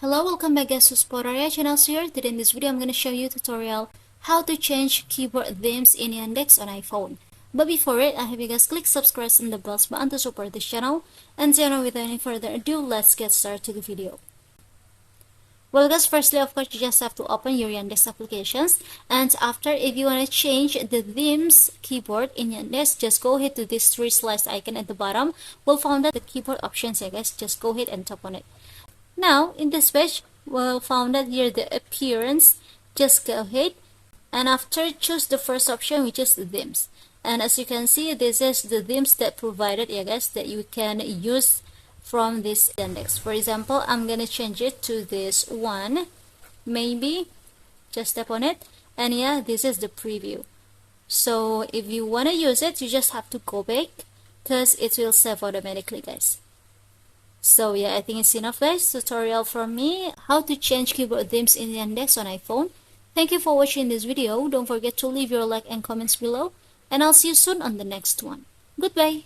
Hello, welcome back guys to Spotaria channel here. Today in this video I'm going to show you a tutorial how to change keyboard themes in Yandex on iPhone. But before it, I have you guys click subscribe and the bells button to support this channel. And so now without any further ado, let's get started to the video. Well guys, firstly of course you just have to open your Yandex applications, and after, if you want to change the themes keyboard in Yandex, just go ahead to this three slice icon at the bottom. We'll find that the keyboard options here guys, just go ahead and tap on it. Now in this page we'll find that here the appearance, just go ahead and after choose the first option, which is the themes. And as you can see, this is the themes that provided here guys, that you can use from this Yandex. For example, I'm gonna change it to this one, maybe just tap on it, and yeah, this is the preview. So if you want to use it, you just have to go back because it will save automatically guys. So yeah, I think it's enough guys. Tutorial from me how to change keyboard themes in Yandex on iPhone. Thank you for watching this video. Don't forget to leave your like and comments below, and I'll see you soon on the next one. Goodbye.